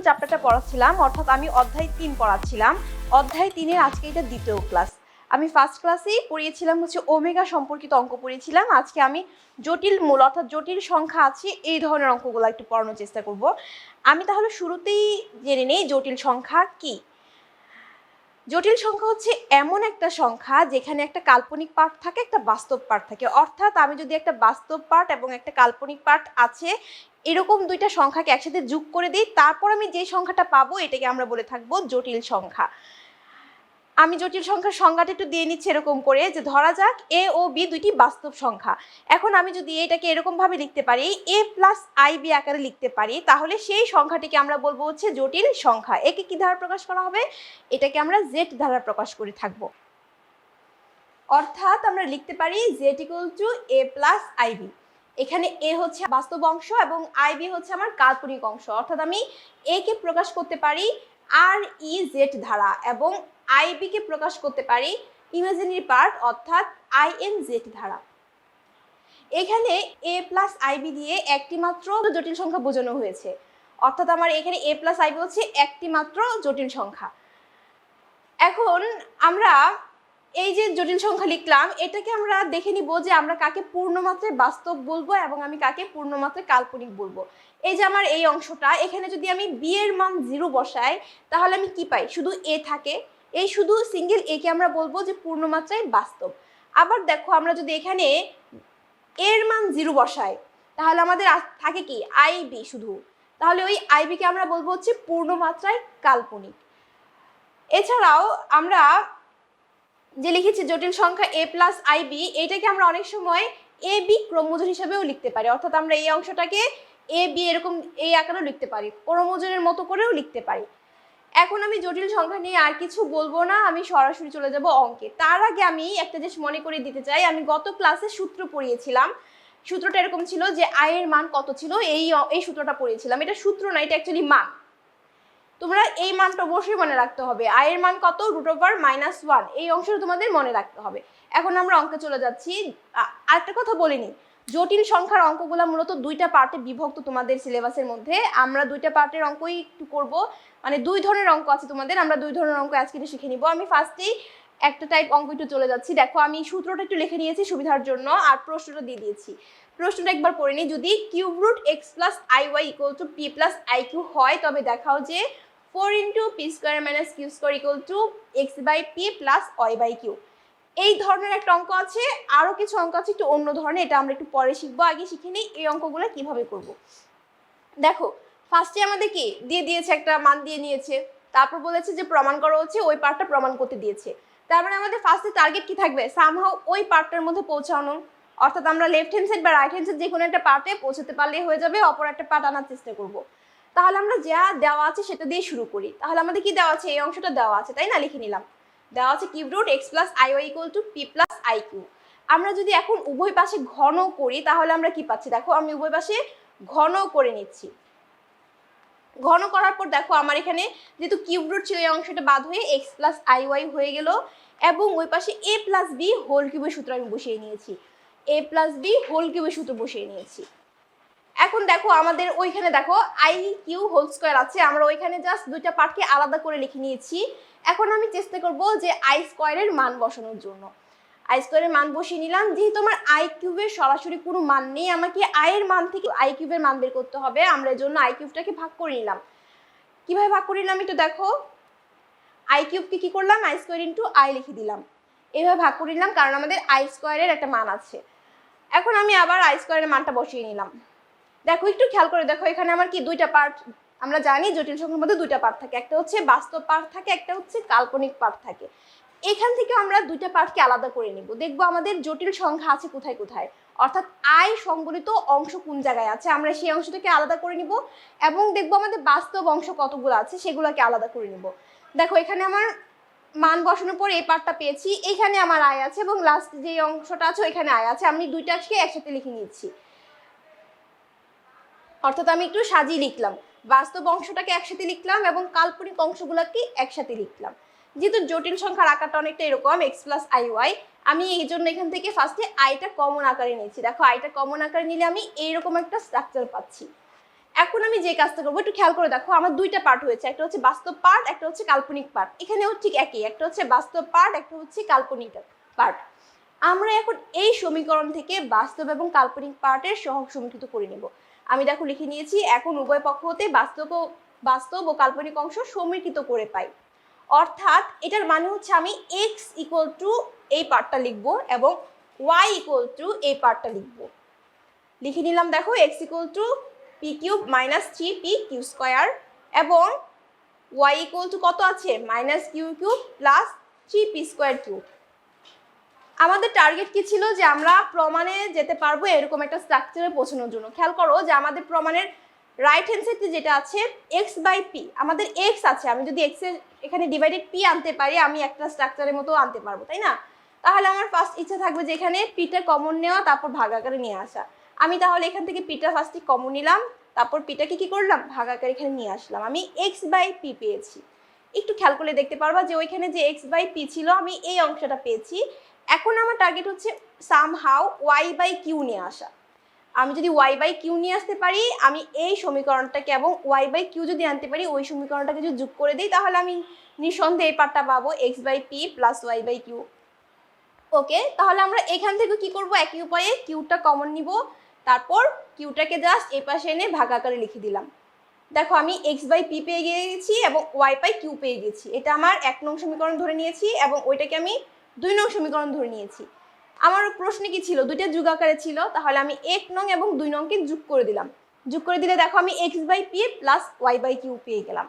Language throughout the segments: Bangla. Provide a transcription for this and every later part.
চ্যাপ্টারটা পড়াচ্ছিলাম, অর্থাৎ আমি অধ্যায় 3 পড়াচ্ছিলাম। অধ্যায় 3-এর আজকে এটা দ্বিতীয় ক্লাস। আমি ফার্স্ট ক্লাসেই পড়িয়েছিলাম হচ্ছে ওমেগা সম্পর্কিত অঙ্ক পড়িয়েছিলাম। আজকে আমি জটিল মূল অর্থাৎ জটিল সংখ্যা আছে এই ধরনের অঙ্কগুলো একটু পড়ানোর চেষ্টা করব। আমি তাহলে শুরুতেই জেনে নেই জটিল সংখ্যা কি। জটিল সংখ্যা হচ্ছে এমন একটা সংখ্যা যেখানে একটা কাল্পনিক পার্ট থাকে, একটা বাস্তব পার্ট থাকে। অর্থাৎ আমি যদি একটা বাস্তব পার্ট এবং একটা কাল্পনিক পার্ট আছে এরকম দুইটা সংখ্যাকে একসাথে যোগ করে দিই, তারপর আমি যে সংখ্যাটা পাবো এটাকে আমরা বলে থাকবো জটিল সংখ্যা। আমি জটিল সংখ্যার সংজ্ঞাটা একটু দিয়ে নিচ্ছি এরকম করে, যে ধরা যাক এ ও বি দুইটি বাস্তব সংখ্যা। এখন আমি যদি এটাকে এরকম ভাবে লিখতে পারি, এ প্লাস আই বি আকারে লিখতে পারি, তাহলে সেই সংখ্যাটিকে আমরা বলবো হচ্ছে জটিল সংখ্যা। একে কি দ্বারা প্রকাশ করা হবে? এটাকে আমরা জেড দ্বারা প্রকাশ করে থাকবো। অর্থাৎ আমরা লিখতে পারি Z equal to A plus I B. এখানে এ হচ্ছে বাস্তব অংশ এবং আই বি হচ্ছে আমার কাল্পনিক অংশ। অর্থাৎ আমি এ কে প্রকাশ করতে পারি আর ই জেড দ্বারা এবং আইবি কে প্রকাশ করতে পারি ইমাজিনারি পার্ট অর্থাৎ আই এন জেড দ্বারা। এখানে এ প্লাস আইবি দিয়ে একটি মাত্র জটিল সংখ্যা বোঝানো হয়েছে, অর্থাৎ আমার এখানে এ প্লাস আইবি হচ্ছে একটি মাত্র জটিল সংখ্যা। এখন আমরা এই যে জটিল সংখ্যা লিখলাম এটাকে আমরা দেখে নিব যে আমরা কাকে পূর্ণমাত্রায় বাস্তব বলবো এবং আমি কাকে পূর্ণমাত্রায় কাল্পনিক বলবো। এই যে আমার এই অংশটা, এখানে যদি আমি বি এর মান 0 বসাই তাহলে আমি কি পাই? শুধু এ থাকে। এই শুধু সিঙ্গেল এ কে আমরা বলবো যে পূর্ণমাত্রায় বাস্তব। আবার দেখো আমরা যদি এখানে এর মান 0 বসাই তাহলে আমাদের থাকে কি? আই বি শুধু। তাহলে ওই আইবি কে আমরা বলবো হচ্ছে পূর্ণমাত্রায় কাল্পনিক। এছাড়াও আমরা যে লিখেছি জটিল সংখ্যা এ প্লাস আইবি, এইটাকে আমরা অনেক সময় এ বি ক্রমযোজন হিসেবেও লিখতে পারি। অর্থাৎ আমরা এই অংশটাকে এ বি এরকম এই আকারেও লিখতে পারি, ক্রমযোজনের মতো করেও লিখতে পারি। এখন আমি জটিল সংখ্যা নিয়ে আর কিছু বলবো না, আমি সরাসরি চলে যাব অঙ্কে। তার আগে আমি একটা জিনিস মনে করে দিতে চাই, আমি গত ক্লাসে সূত্র পড়িয়েছিলাম। সূত্রটা এরকম ছিল যে আই এর মান কত ছিল, এই সূত্রটা পড়িয়েছিলাম। এটা সূত্র না, এটা অ্যাকচুয়ালি মান। তোমরা এই মানটা অবশ্যই মনে রাখতে হবে। আই এর মান কত? √/-1। এই অংশটা তোমাদের মনে রাখতে হবে। এখন আমরা অঙ্কে চলে যাচ্ছি। আরেকটা কথা বলিনি, জটিল সংখ্যার অঙ্কগুলো মূলত দুইটা পার্টে বিভক্ত তোমাদের সিলেবাসের মধ্যে। আমরা দুইটা পার্টের অঙ্কই একটু করব, মানে দুই ধরনের অঙ্ক আছে তোমাদের। আমরা দুই ধরনের অঙ্ক আজকে শিখে নিব। আমি ফার্স্টেই একটা টাইপ অঙ্ক একটু চলে যাচ্ছি। দেখো আমি সূত্রটা একটু লিখে নিয়েছি সুবিধার জন্য, আর প্রশ্নটা দিয়ে দিয়েছি। প্রশ্নটা একবার পড়ে নিই। যদি cube root X plus I Y equal to P plus I Q হয়, তবে দেখাও যে 4 × p² - q² = x/p + y/q। এই ধরনের একটা অঙ্ক আছে। আরো কিছু অঙ্ক আছে একটু অন্য ধরনের, এটা আমরা একটু পরে শিখবো। আগে শিখে নিই এই অঙ্কগুলো কিভাবে করব। দেখো ফার্স্টে আমাদের কি দিয়ে দিয়েছে, একটা মান দিয়ে নিয়েছে, তারপর বলেছে যে প্রমাণ করা হচ্ছে, ওই পার্টটা প্রমাণ করতে দিয়েছে। তার মানে আমাদের ফার্স্টে টার্গেট কি থাকবে? সামহাউ ওই পার্টটার মধ্যে পৌঁছানো। অর্থাৎ আমরা লেফট হ্যান্ড সাইড বা রাইট হ্যান্ড সাইড যে কোনো একটা পার্টে পৌঁছাতে পারলেই হয়ে যাবে, অপর একটা পার্ট আনার চেষ্টা করব। তাহলে আমরা যা দেওয়া আছে সেটা দিয়ে শুরু করি। তাহলে আমাদের কি দেওয়া আছে? এই অংশটা দেওয়া আছে, তাই না? লিখে নিলাম। দেওয়া আছে cube root X plus I Y equal to P plus I Q. আমরা যদি এখন উভয় পাশে ঘন করি তাহলে আমরা কি পাচ্ছি? দেখো আমি উভয় পাশে ঘন করে নিচ্ছি। ঘন করার পর দেখো আমার এখানে যেহেতু কিউব রুট ছিল, এই অংশটা বাদ হয়ে এক্স প্লাস আই ওয়াই হয়ে গেল এবং ওই পাশে এ প্লাস বি হোল কিউবের সূত্র আমি বসিয়ে নিয়েছি। এ প্লাস বি হোল কিউবের সূত্র বসিয়ে নিয়েছি। এখন দেখো আমাদের ওইখানে দেখো আই কিউ হোল স্কোয়ার আছে, আমরা ওইখানে জাস্ট দুইটা পার্টকে আলাদা করে লিখে নিয়েছি। এখন আমি চেষ্টা করব যে আই স্কোয়ারের মান বসানোর জন্য। আই স্কোয়ারের মান বসিয়ে নিলাম। যেহেতু আমার আই কিউবের সরাসরি কোনো মান নেই, আমাকে আই এর মান থেকে আই কিউবের মান বের করতে হবে। আমরা এর জন্য আই কিউবটাকে ভাগ করে নিলাম। কিভাবে ভাগ করে নিলাম একটু দেখো। আই কিউবকে কি করলাম? আই স্কোয়ার ইন্টু আই লিখে দিলাম। এইভাবে ভাগ করে নিলাম কারণ আমাদের আই স্কোয়ারের একটা মান আছে। এখন আমি আবার আই স্কোয়ারের মানটা বসিয়ে নিলাম। দেখো একটু খেয়াল করে দেখো, এখানে আমার কি দুইটা পার্ট। আমরা জানি জটিল সংখ্যার মধ্যে দুইটা পার্ট থাকে, একটা হচ্ছে বাস্তব পার্ট থাকে, একটা হচ্ছে কাল্পনিক পার্ট থাকে। এখান থেকে আমরা দুইটা পার্টকে আলাদা করে নিব। দেখবো আমাদের জটিল সংখ্যা আছে কোথায় কোথায়, অর্থাৎ আই সংবলিত অংশ কোন জায়গায় আছে, আমরা সেই অংশটাকে আলাদা করে নিব এবং দেখবো আমাদের বাস্তব অংশ কতগুলো আছে সেগুলোকে আলাদা করে নিব। দেখো এখানে আমার মান বসানোর পর এই পার্টটা পেয়েছি, এখানে আমার আয় আছে এবং লাস্ট যে অংশটা আছে ওইখানে আয় আছে। আমি দুইটাকে একসাথে লিখে নিচ্ছি। অর্থাৎ আমি একটু সাজিয়ে লিখলাম, বাস্তব অংশটাকে একসাথে লিখলাম এবং কাল্পনিক অংশগুলোকে একসাথে লিখলাম। যেহেতু জটিল সংখ্যার আকারটা অনেকটা এরকম এক্স প্লাস আই ওয়াই, আমি এই জন্য এখান থেকে ফার্স্টে আইটা কমন আকারে নিয়েছি। দেখো আইটা কমন আকারে নিলে আমি এইরকম একটা স্ট্রাকচার পাচ্ছি। এখন আমি যে কাজটা করবো একটু খেয়াল করে দেখো, আমার দুইটা পার্ট হয়েছে, একটা হচ্ছে বাস্তব পার্ট, একটা হচ্ছে কাল্পনিক পার্ট। এখানেও ঠিক একই, একটা হচ্ছে বাস্তব পার্ট, একটা হচ্ছে কাল্পনিক পার্ট। আমরা এখন এই সমীকরণ থেকে বাস্তব এবং কাল্পনিক পার্টের সহগ সমীকৃত করে নেব। আমি দেখো লিখে নিয়েছি, এখন উভয় পক্ষ হতে বাস্তব ও কাল্পনিক অংশ সমীকৃত করে পাই। অর্থাৎ এটার মানে হচ্ছে আমি এক্স ইকুয়াল টু এই পার্টটা লিখবো এবং ওয়াই ইকুয়াল টু এই পার্টটা লিখবো। লিখে নিলাম, দেখো X equal to P cube minus 3p Q square এবং ওয়াই ইকুয়াল টু কত আছে minus Q cube plus 3p square cube. আমাদের টার্গেট কি ছিল, যে আমরা প্রমাণে যেতে পারবো এরকম একটা স্ট্রাকচারে পৌঁছানোর জন্য। খেয়াল করো যে আমাদের প্রমাণের রাইট হ্যান্ড সাইডে যেটা আছে এক্স বাই পি, আমাদের এক্স আছে, আমি যদি এক্স এর এখানে ডিভাইডেড পি আনতে পারি আমি একটা স্ট্রাকচারের মতো আনতে পারবো, তাই না? তাহলে আমার ফার্স্ট ইচ্ছা থাকবে যে এখানে পিটা কমন নেওয়া, তারপর ভাগ আকারে নিয়ে আসা। আমি তাহলে এখান থেকে পিটা ফার্স্টে কমন নিলাম, তারপর পিটাকে কি করলাম ভাগ আকারে এখানে নিয়ে আসলাম, আমি এক্স বাই পি পেয়েছি। একটু খেয়াল করলে দেখতে পারবা যে ওইখানে যে এক্স বাই পি ছিল আমি এই অংশটা পেয়েছি। এখন আমার টার্গেট হচ্ছে সামহাউ ওয়াই বাই কিউ নিয়ে আসা। আমি যদি ওয়াই বাই কিউ নিয়ে আসতে পারি, আমি এই সমীকরণটাকে এবং ওয়াই বাই কিউ যদি আনতে পারি ওই সমীকরণটাকে যদি যোগ করে দিই, তাহলে আমি নিঃসন্দেহে এই পার্টটা পাবো x by P plus Y by q. Okay, তাহলে আমরা এখান থেকে কি করব, একই উপায়ে কিউটা কমন নিব, তারপর কিউটাকে জাস্ট এই পাশে এনে ভাগ আকারে লিখে দিলাম। দেখো আমি এক্স বাই পি পেয়ে গিয়েছি এবং ওয়াই বাই কিউ পেয়ে গেছি। এটা আমার 1 নং সমীকরণ ধরে নিয়েছি এবং ওইটাকে আমি 2 নং সমীকরণ ধরে নিয়েছি। আমার প্রশ্নে কি ছিল, দুইটা যোগ আকারে ছিল, তাহলে আমি 1 নং এবং 2 নংকে যোগ করে দিলাম। যোগ করে দিলে দেখো আমি X by P plus Y by Q পেয়ে গেলাম।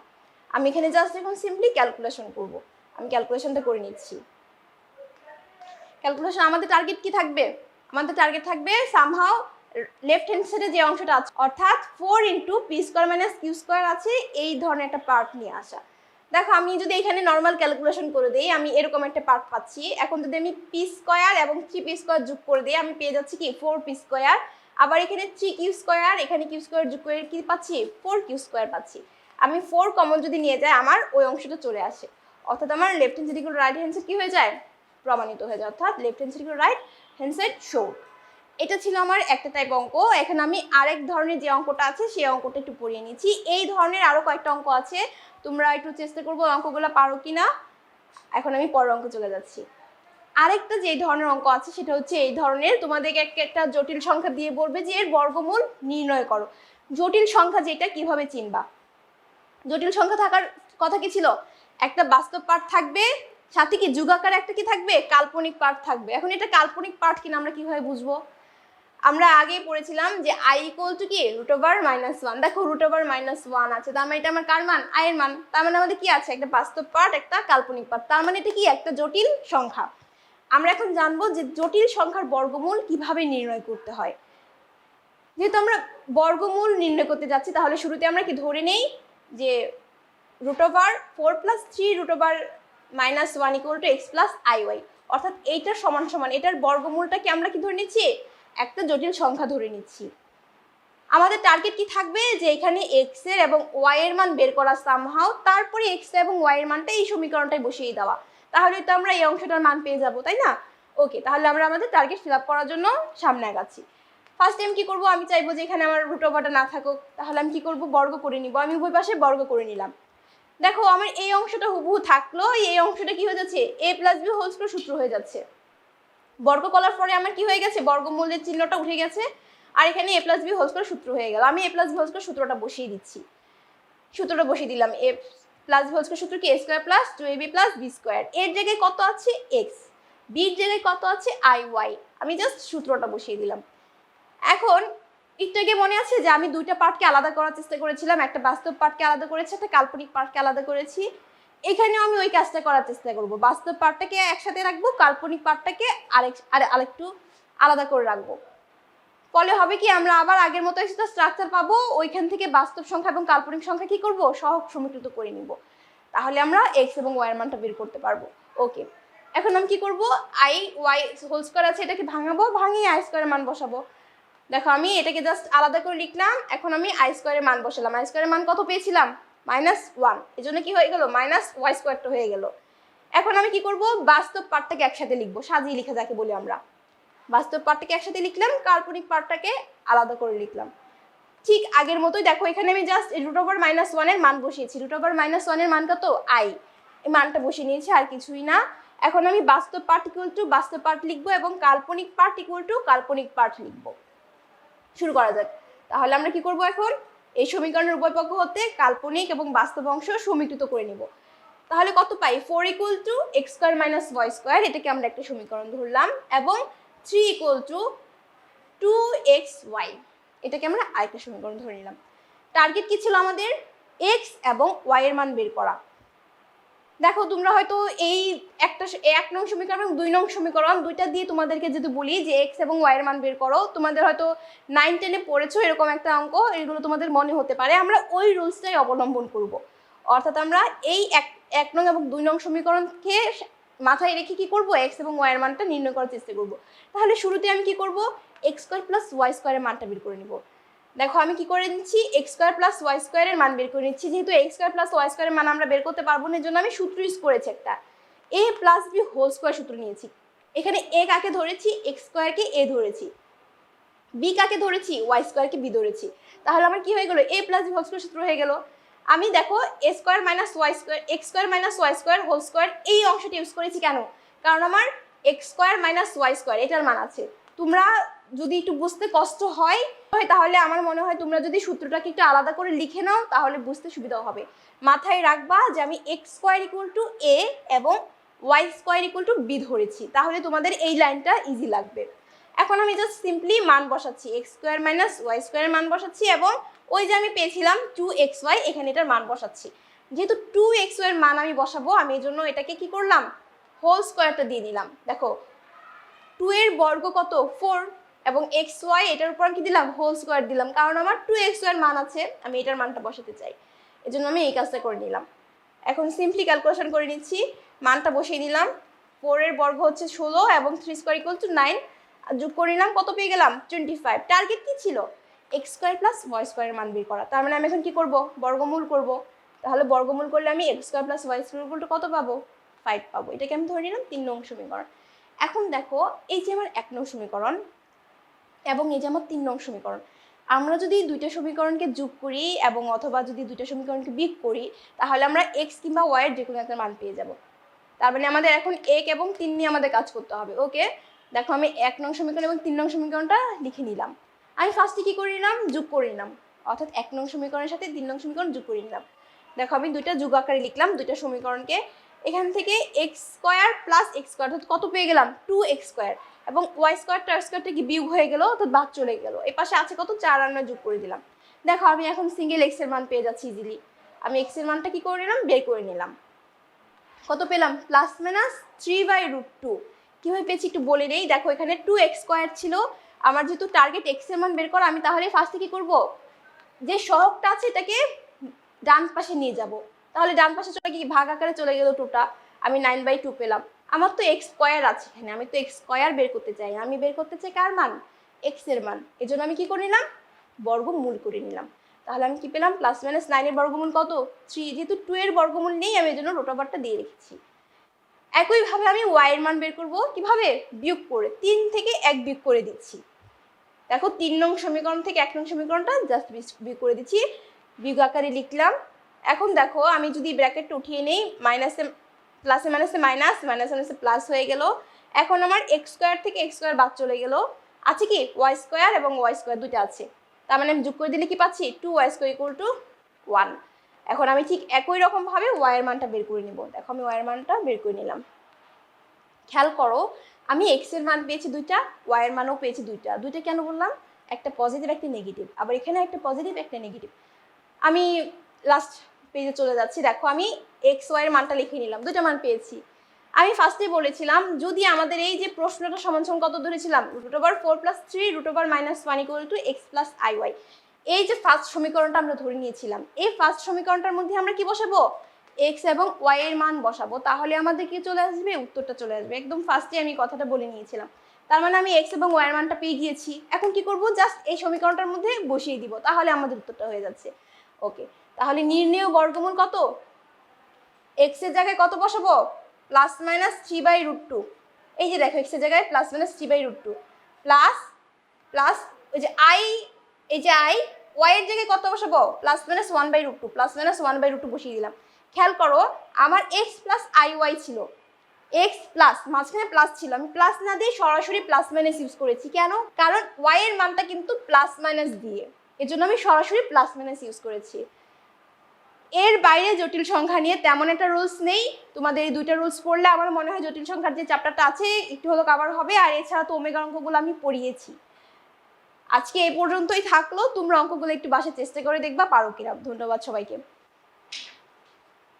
আমি এখানে জাস্ট এখন সিম্পলি ক্যালকুলেশন করব। আমি ক্যালকুলেশনটা করে নিচ্ছি। ক্যালকুলেশন আমাদের টার্গেট কি থাকবে, আমাদের টার্গেট থাকবে সামহাউ লেফট হ্যান্ড সাইডে যে অংশটা আছে অর্থাৎ 4 into P square minus Q square আছে এই ধরনের একটা পার্ট নিয়ে আসা। দেখো আমি যদি এখানে নর্মাল ক্যালকুলেশন করে দিই আমি এরকম একটা পার্ট পাচ্ছি। এখন যদি আমি পি স্কোয়ার এবং 3p স্কোয়ার যোগ করে দিই আমি পেয়ে যাচ্ছি কি 4p স্কোয়ার। আবার এখানে 3q স্কোয়ার, এখানে কিউ স্কোয়ার যোগ করে কি পাচ্ছি 4q স্কোয়ার পাচ্ছি। আমি 4 কমন যদি নিয়ে যাই আমার ওই অংশটা চলে আসে, অর্থাৎ আমার left hand side equal right hand side কি হয়ে যায় প্রমাণিত হয়ে যায়, অর্থাৎ left hand side equal right hand side show. এটা ছিল আমার একটা টাইপ অঙ্ক। এখন আমি আরেক ধরনের যে অঙ্কটা আছে সেই অঙ্কটা একটু পড়িয়ে নিচ্ছি। এই ধরনের আরো কয়েকটা অঙ্ক আছে, তোমরা একটু চেষ্টা করবো অঙ্কগুলো পারো কিনা। এখন আমি পরের অঙ্ক চলে যাচ্ছি। আরেকটা যে ধরনের অঙ্ক আছে সেটা হচ্ছে এই ধরনের, তোমাদেরকে একটা জটিল সংখ্যা দিয়ে বলবে যে এর বর্গমূল নির্ণয় করো। জটিল সংখ্যা যেটা কিভাবে চিনবা, জটিল সংখ্যা থাকার কথা কি ছিল, একটা বাস্তব পার্ট থাকবে, সাথে কি যুগাকার একটা কি থাকবে কাল্পনিক পার্ট থাকবে। এখন এটা কাল্পনিক পার্ট কিনা আমরা কিভাবে বুঝবো, আমরা আগেই পড়েছিলাম যে আই ইকুয়াল টু কি √1 দেখো √1 আছে, তার মানে এটা আমার কার মান আই এর মান, তার মানে আমাদের কি আছে একটা বাস্তব পার্ট একটা কাল্পনিক পার্ট, তার মানে এটা কি একটা জটিল সংখ্যা। আমরা এখন জানবো যে জটিল সংখ্যার বর্গমূল কিভাবে নির্ণয় করতে হয়। যেহেতু আমরা বর্গমূল নির্ণয় করতে যাচ্ছি তাহলে শুরুতে আমরা কি ধরে নেই যে √4 + 3 √1 equal to X plus I Y, অর্থাৎ এইটার সমান সমান এটার বর্গমূলটাকে আমরা কি ধরে নিচ্ছি একটা জটিল সংখ্যা ধরে নিচ্ছি। আমাদের টার্গেট কি থাকবে যে এখানে এক্স এর এবং ওয়াই এর মান বের করা সামহাউ, তারপরে এক্স এবং ওয়াই এর মানটা এই সমীকরণটায় বসিয়ে দেওয়া, তাহলে তো আমরা এই অংশটার মান পেয়ে যাব, তাই না? ওকে, তাহলে আমরা আমাদের টার্গেট ফিল আপ করার জন্য সামনে আগাচ্ছি। ফার্স্ট টাইম কি করব, আমি চাইবো যে এখানে আমার √টা না থাকুক, তাহলে আমি কি করব বর্গ করে নিব। আমি উভয় পাশে বর্গ করে নিলাম। দেখো আমার এই অংশটা হুবহু থাকলো, এই অংশটা কি হয়ে যাচ্ছে a + b হোল স্কয়ার সূত্র হয়ে যাচ্ছে। বর্গ করার পরে আমার কি হয়ে গেছে বর্গমূলের চিহ্নটা উঠে গেছে, আর এখানে a + b হোল স্কয়ার সূত্র হয়ে গেল। আমি a + b হোল স্কয়ার সূত্রটা বসিয়ে দিচ্ছি, সূত্রটা বসিয়ে দিলাম। a + b হোল স্কয়ার সূত্র কি a² + 2ab + b², এর জায়গায় কত আছে x, b এর জায়গায় কত আছে iy, আমি জাস্ট সূত্রটা বসিয়ে দিলাম। এখন একটু আগে মনে আছে যে আমি দুইটা পার্টকে আলাদা করার চেষ্টা করেছিলাম, একটা বাস্তব পার্টকে আলাদা করেছি একটা কাল্পনিক পার্টকে আলাদা করেছি। এখানেও আমি ওই কাজটা করার চেষ্টা করব, বাস্তব পার্টটাকে একসাথে রাখবো, কাল্পনিক পার্টটাকে আরেকটু আলাদা করে রাখবো। ফলে হবে কি আমরা আবার আগের মতো একটা স্ট্রাকচার পাবো, ওইখান থেকে বাস্তব সংখ্যা এবং কাল্পনিক সংখ্যা কি করব সহগ সমীকৃত করে নিব, তাহলে আমরা এক্স এবং ওয়াই এর মানটা বের করতে পারবো। ওকে, এখন আমি কি করব আই ওয়াই হোল স্কয়ার আছে এটাকে ভাঙাবো, ভাঙিয়ে আই স্কয়ারের মান বসাবো। দেখো আমি এটাকে জাস্ট আলাদা করে লিখলাম, এখন আমি আই স্কয়ারের মান বসালাম। আই স্কয়ারের মান কত পেয়েছিলাম -1, এজন্য কি হয়ে গেল -y² হয়ে গেল। এখন আমি কি করব বাস্তব পার্টটাকে একসাথে লিখবো, সাজিয়ে লিখা যাকে বলি আমরা। বাস্তব পার্টটাকে একসাথে লিখলাম, কাল্পনিক পার্টটাকে আলাদা করে লিখলাম। ঠিক আগের মতোই দেখো এখানে আমি জাস্ট √-1 এর মান বসিয়েছি। √-1 এর মান কত? i, এই মানটা বসিয়ে নিয়েছি, আর কিছুই না। এখন আমি বাস্তব পার্ট ইকুয়াল টু বাস্তব পার্ট লিখবো এবং কাল্পনিক পার্ট ইকুয়াল টু কাল্পনিক পার্ট লিখবো। শুরু করা যাক। তাহলে আমরা কি করব এখন? এই সমীকরণের উভয় পক্ষ হতে কাল্পনিক এবং বাস্তব অংশ সমীকৃত করে নিব। তাহলে কত পাই? 4 = x² - y², এটাকে আমরা একটা সমীকরণ ধরলাম, এবং 3 = 2xy, এটাকে আমরা আরেকটা সমীকরণ ধরে নিলাম। টার্গেট কি ছিল আমাদের? x এবং y এর মান বের করা। দেখো তোমরা হয়তো এই একটা 1 নং সমীকরণ এবং 2 নং সমীকরণ দুইটা দিয়ে তোমাদেরকে যদি বলি যে x এবং y এর মান বের করো, তোমাদের হয়তো 9-10 এ পড়েছো এরকম একটা অঙ্ক, এগুলো তোমাদের মনে হতে পারে। আমরা ওই রুলসটাই অবলম্বন করব। অর্থাৎ আমরা এই 1 নং এবং 2 নং সমীকরণকে মাথায় রেখে কি করব? x এবং y এর মানটা নির্ণয় করার চেষ্টা করব। তাহলে শুরুতে আমি কি করব? x² + y² এর মানটা বের করে নিব। দেখো আমি কি করে নিচ্ছি? x² + y² এর মান বের করে নিচ্ছি। যেহেতু x² + y² এর মান আমরা বের করতে পারবো না, এর জন্য আমি সূত্র ইউজ করেছি একটা, a + b হোল স্কয়ার সূত্র নিয়েছি। এখানে a কাকে ধরেছি? x² কে a ধরেছি। b কাকে ধরেছি? y² কে b ধরেছি। তাহলে আমার কি হয়ে গেল? a + b হোল স্কয়ার সূত্র হয়ে গেল। আমি দেখো x² - y² x² - y² whole square এই অংশটি ইউজ করেছি কেন? কারণ আমার x² - y² এটার মান আছে। তোমরা যদি একটু বুঝতে কষ্ট হয় তাহলে আমার মনে হয় তোমরা যদি সূত্রটাকে একটু আলাদা করে লিখে নাও তাহলে বুঝতে সুবিধা হবে। মাথায় রাখবা যে আমি x² = a এবং y² = b ধরেছি, তাহলে তোমাদের এই লাইনটা ইজি লাগবে। এখন আমি জাস্ট সিম্পলি মান বসাচ্ছি, x² - y² এর মান বসাচ্ছি, এবং ওই যে আমি পেয়েছিলাম 2xy, এখানে এটার মান বসাচ্ছি। যেহেতু 2xy এর মান আমি বসাবো, আমি এই জন্য এটাকে কি করলাম? হোল স্কয়ারটা দিয়ে দিলাম। দেখো 2 এর বর্গ কত? 4, এবং xy এটার উপর কি দিলাম? হোল স্কয়ার দিলাম, কারণ আমার 2xy এর মান আছে, আমি এটার মানটা বসাতে চাই, এজন্য আমি এই কাজটা করে নিলাম। এখন সিম্পলি ক্যালকুলেশন করে নিচ্ছি, মানটা বসিয়ে দিলাম। 4 এর বর্গ হচ্ছে 16 এবং 3² = 9, যোগ করে নিলাম, কত পেয়ে গেলাম? 25। টার্গেট কি ছিল? x² + y² এর মান বের করা। তার মানে আমি এখন কি করব? বর্গমূল করব। তাহলে বর্গমূল করলে আমি x² + y² কত পাবো? 5 পাবো। এটাকে আমি ধরে নিলাম 3 নং সমীকরণ। এখন দেখো এই যে আমার 1 নং সমীকরণ এবং এই যে আমার 3 নং সমীকরণ, আমরা যদি দুইটা সমীকরণকে যোগ করি এবং অথবা যদি দুইটা সমীকরণকে বিয়োগ করি, তাহলে আমরা x কিংবা y এর যে কোনো একটা মান পেয়ে যাব। তার মানে আমাদের এখন 1 এবং 3 নিয়ে আমাদের কাজ করতে হবে। ওকে, দেখো আমি 1 নং সমীকরণ এবং 3 নং সমীকরণটা লিখে নিলাম। আমি ফার্স্টে কি করে নিলাম? যোগ করে নিলাম, অর্থাৎ 1 নং সমীকরণের সাথে 3 নং সমীকরণ যোগ করে নিলাম। দেখো আমি দুইটা যোগ আকারে লিখলাম দুইটা সমীকরণকে। এখান থেকে x² + x² অর্থাৎ কত পেয়ে গেলাম? 2x², এবং y² কি বিয়োগ হয়ে গেল, অর্থাৎ বাদ চলে গেল। এই পাশে আছে কত? 4, আমরা যোগ করে দিলাম। দেখো আমি এখন সিঙ্গেল x এর মান পেয়ে যাচ্ছি ইজিলি। আমি x এর মানটা কি করে নিলাম? বের করে নিলাম। কত পেলাম? +-3/√2। কীভাবে পেয়েছি একটু বলে নেই। দেখো এখানে 2x² ছিল, আমার যেহেতু টার্গেট x এর মান বের করা, আমি তাহলে ফার্স্টে কি করব? যে সহগটা আছে এটাকে ডান পাশে নিয়ে যাব। তাহলে ডান পাশে চলে গিয়ে ভাগ আকারে চলে গেল 2টা, আমি 9/2 পেলাম। আমার তো x² আছে এখানে, আমি তো x² বের করতে চাই, আমি বের করতে চাই কার মান? x এর মান। এজন্য আমি কি করে নিলাম? বর্গমূল করে নিলাম। তাহলে আমি কি পেলাম? +-9 এর বর্গমূল কত? 3। যেহেতু 2 এর বর্গমূল নেই, আমি এজন্য √টা দিয়ে রেখেছি। একইভাবে আমি y এর মান বের করব কিভাবে? বিয়োগ করে, 3 থেকে 1 বিয়োগ করে দিচ্ছি। দেখো 3 নং সমীকরণ থেকে 1 নং সমীকরণটা জাস্ট বিয়োগ করে দিচ্ছি, বিয়োগ আকারে লিখলাম। এখন দেখো আমি যদি ব্র্যাকেটটা উঠিয়ে নেই, মাইনাসে প্লাসে মাইনাসে মাইনাস, মাইনাসে মাইনাসে প্লাস হয়ে গেল। এখন আমার x² থেকে x² বাদ চলে গেল, আছে কি? y² এবং y² দুটো আছে। তার মানে আমি যোগ করে দিলে কি পাচ্ছি? 2y² = 1। এখন আমি ঠিক একই রকমভাবে y এর মানটা বের করে নিব। দেখো আমি y এর মানটা বের করে নিলাম। খেয়াল করো আমি x এর মান পেয়েছি দুইটা, y এর মানও পেয়েছি দুইটা। দুইটা কেন বললাম? একটা পজিটিভ একটা নেগেটিভ, আবার এখানে একটা পজিটিভ একটা নেগেটিভ। আমি লাস্ট পেজে চলে যাচ্ছি। দেখো আমি x y এর মানটা লিখে নিলাম, দুইটা মান পেয়েছি। আমি ফার্স্টে বলেছিলাম যদি আমাদের এই যে প্রশ্নটা সমান কত ধরেছিলাম? √4 + 3 √-1 = x + iy। এই যে ফার্স্ট সমীকরণটা আমরা ধরে নিয়েছিলাম, এই ফার্স্ট সমীকরণটার মধ্যে আমরা কি বসাবো? x এবং y এর মান বসাবো, তাহলে আমাদের কি চলে আসবে? উত্তরটা চলে আসবে। একদম ফার্স্টে আমি কথাটা বলে নিয়েছিলাম। তার মানে আমি x এবং y এর মানটা পেয়ে গিয়েছি। এখন কি করব? জাস্ট এই সমীকরণটার মধ্যে বসিয়ে দিব, তাহলে আমাদের উত্তরটা হয়ে যাচ্ছে। ওকে, তাহলে নির্ণেয় বর্গমূল কত? x এর জায়গায় কত বসাবো? +-3/√2। এই যে দেখো x এর জায়গায় +-3/√2 প্লাস প্লাস ওই যে i, এই যে i ওয়াই এর জায়গায় কত বসাবো, প্লাস মাইনাস 1/√2, প্লাস মাইনাস 1/√2 বসিয়ে দিলাম। খেয়াল করো আমার এক্স প্লাস আই ওয়াই ছিল, এক্স প্লাস মাঝখানে প্লাস ছিল, আমি প্লাস না দিয়ে সরাসরি প্লাস মাইনাস ইউজ করেছি। কেন? কারণ ওয়াই এর মানটা কিন্তু প্লাস মাইনাস দিয়ে, এর জন্য আমি সরাসরি প্লাস মাইনাস ইউজ করেছি। এর বাইরে জটিল সংখ্যা নিয়ে তেমন একটা রুলস নেই। তোমাদের এই দুইটা রুলস পড়লে আমার মনে হয় জটিল সংখ্যার যে চ্যাপ্টারটা আছে একটু হলো কভার হবে। আর এছাড়া তো ওমেগা অঙ্কগুলো আমি পড়িয়েছি। আজকে এই পর্যন্তই থাকলো, তোমরা অঙ্কগুলো একটু বাসায় চেষ্টা করে দেখবা পারো কিনা। ধন্যবাদ সবাইকে।